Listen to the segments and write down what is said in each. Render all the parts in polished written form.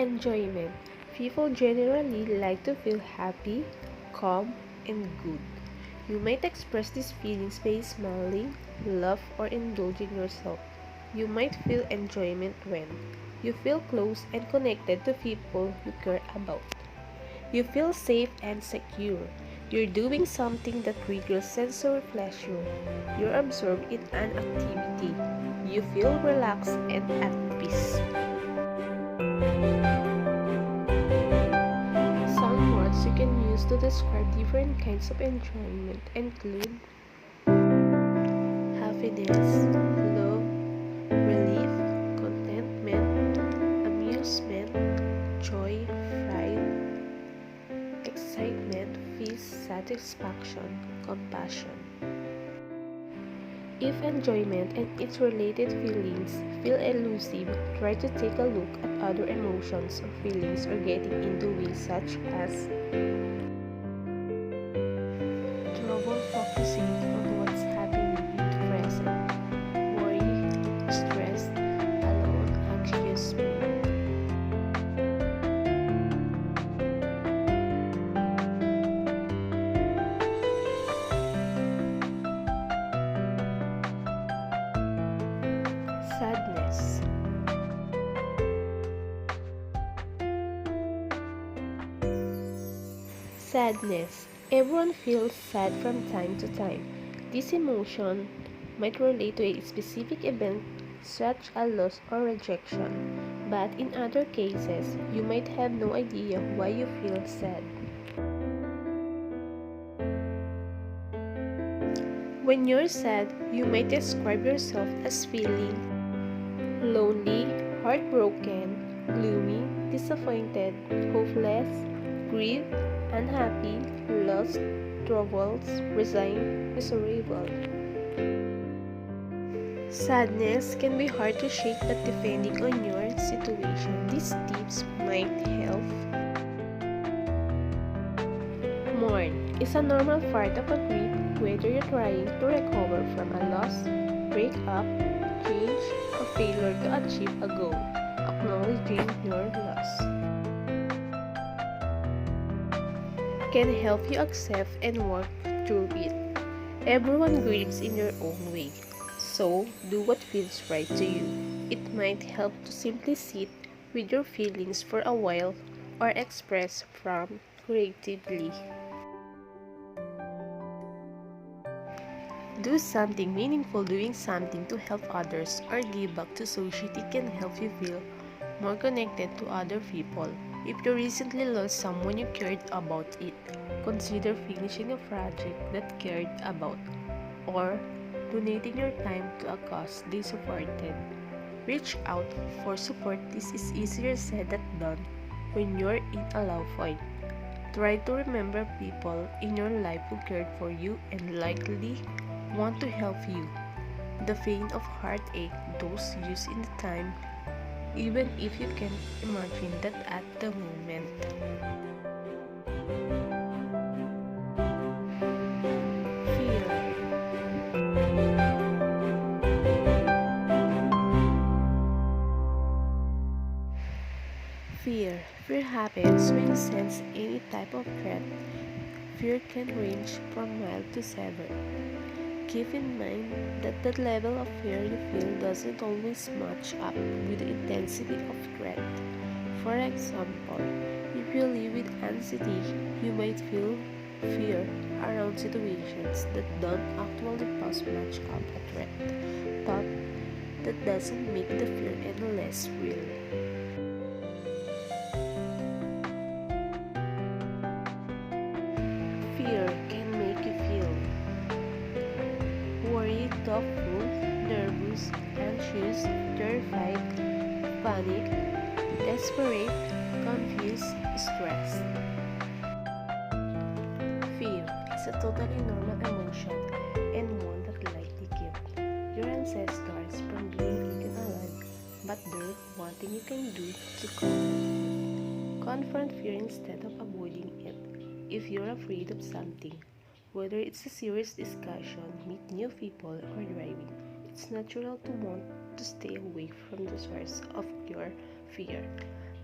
Enjoyment. People generally like to feel happy, calm, and good. You might express these feelings by smiling, laugh, or indulging yourself. You might feel enjoyment when you feel close and connected to people you care about. You feel safe and secure. You're doing something that triggers sensory pleasure. You're absorbed in an activity. You feel relaxed and at peace. Some words you can use to describe different kinds of enjoyment include happiness, love, relief, contentment, amusement, joy, pride, excitement, peace, satisfaction, compassion. If enjoyment and its related feelings feel elusive, try to take a look at other emotions or feelings or getting into ways such as trouble focusing on what's happening in the present, worry, stress, alone, anxious mood. Sadness. Sadness. Everyone feels sad from time to time. This emotion might relate to a specific event such as loss or rejection, but in other cases, you might have no idea why you feel sad. When you're sad, you might describe yourself as feeling lonely, heartbroken, gloomy, disappointed, hopeless, grieved, unhappy, lost, troubled, resigned, miserable. Sadness can be hard to shake, but depending on your situation, these tips might help. Mourn is a normal part of a grief, whether you're trying to recover from a loss, breakup, change, or failure to achieve a goal. Acknowledging your loss can help you accept and work through it. Everyone grieves in their own way, so do what feels right to you. It might help to simply sit with your feelings for a while or express from creatively. Do something meaningful. Doing something to help others or give back to society can help you feel more connected to other people. If you recently lost someone you cared about, consider finishing a project that cared about or donating your time to a cause they supported. Reach out for support. This is easier said than done when you're in a low point. Try to remember people in your life who cared for you and likely want to help you. The pain of heartache, those used in the time, even if you can't imagine that at the moment. Fear. Fear happens when you sense any type of threat. Fear can range from mild to severe. Keep in mind that the level of fear you feel doesn't always match up with the intensity of threat. For example, if you live with anxiety, you might feel fear around situations that don't actually pose much of a threat, but that doesn't make the fear any less real. Fear can make you feel worried, doubtful, nervous, anxious, terrified, panic, desperate, confused, stressed. Fear is a totally normal emotion and one that likely kept your ancestors from being eaten alive, but there's one thing you can do to combat. Confront fear instead of avoiding it. If you're afraid of something, whether it's a serious discussion, meet new people, or driving, it's natural to want to stay away from the source of your fear.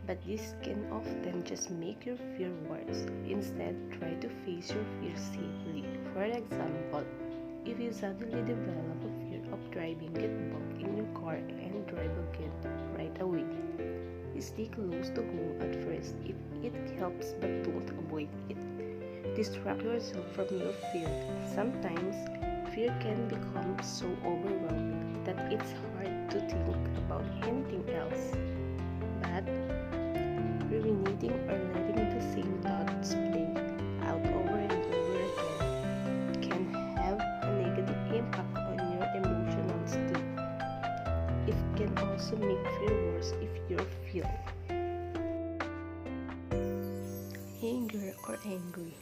but this can often just make your fear worse. Instead, try to face your fear safely. For example, if you suddenly develop a fear of driving, get back in your car and drive again right away. Stay close to home at first if it helps, but don't avoid it. Distract yourself from your fear. Sometimes, fear can become so overwhelming that it's hard to think about anything else. But ruminating or letting the same thoughts play out over and over again can have a negative impact on your emotional state. It can also make fear worse if you're feeling anger or angry.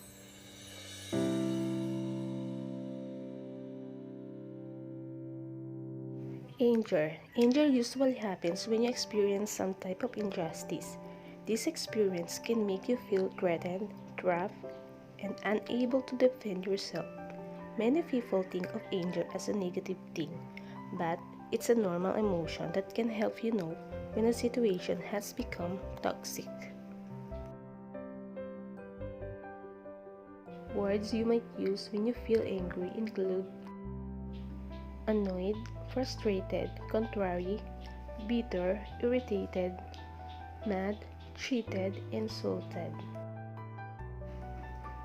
Anger usually happens when you experience some type of injustice. This experience can make you feel threatened, trapped, and unable to defend yourself. Many people think of anger as a negative thing, but it's a normal emotion that can help you know when a situation has become toxic. Words you might use when you feel angry include annoyed, frustrated, contrary, bitter, irritated, mad, cheated, insulted.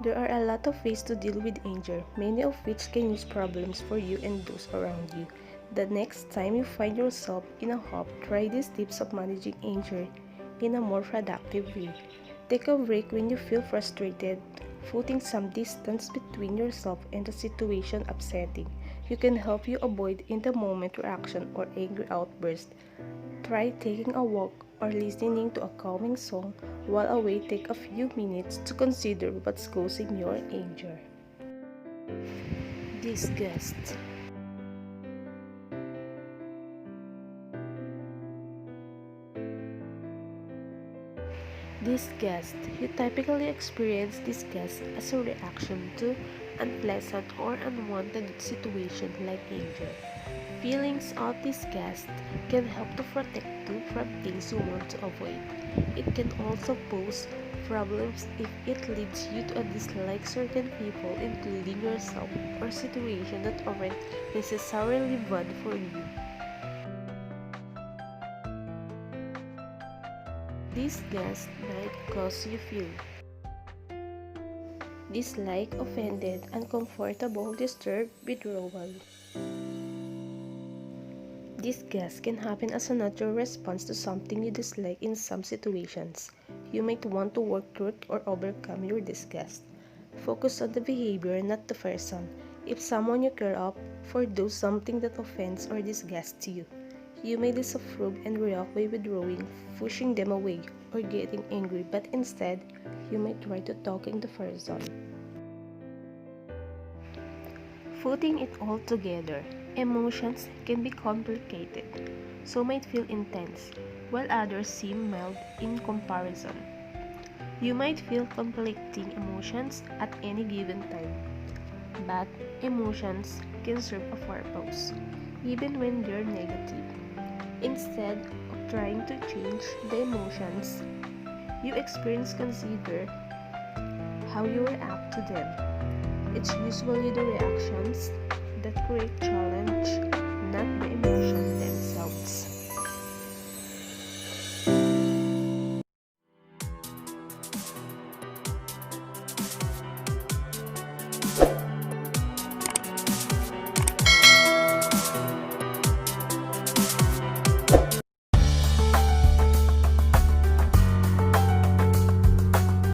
There are a lot of ways to deal with anger, many of which can use problems for you and those around you. The next time you find yourself in a huff, try these tips of managing anger in a more productive way. Take a break when you feel frustrated, putting some distance between yourself and the situation upsetting. You can help you avoid in the moment reaction or angry outburst. Try taking a walk or listening to a calming song while away. Take a few minutes to consider what's causing your anger. Disgust. Disgust. You typically experience disgust as a reaction to unpleasant or unwanted situation like anger. Feelings of disgust can help to protect you from things you want to avoid. It can also pose problems if it leads you to dislike certain people, including yourself, or situations that aren't necessarily bad for you. Disgust might cause you feel dislike, offended, uncomfortable, disturbed, withdrawal. Disgust can happen as a natural response to something you dislike in some situations. You might want to work through or overcome your disgust. Focus on the behavior, not the person. If someone you care for does something that offends or disgusts you, you may disapprove and react by withdrawing, pushing them away, or getting angry, but instead, you might try to talking the person. Putting it all together, emotions can be complicated, some might feel intense, while others seem mild in comparison. You might feel conflicting emotions at any given time, but emotions can serve a purpose, even when they're negative. Instead of trying to change the emotions you experience, consider how you react to them. It's usually the reactions that create challenge, not the emotions themselves.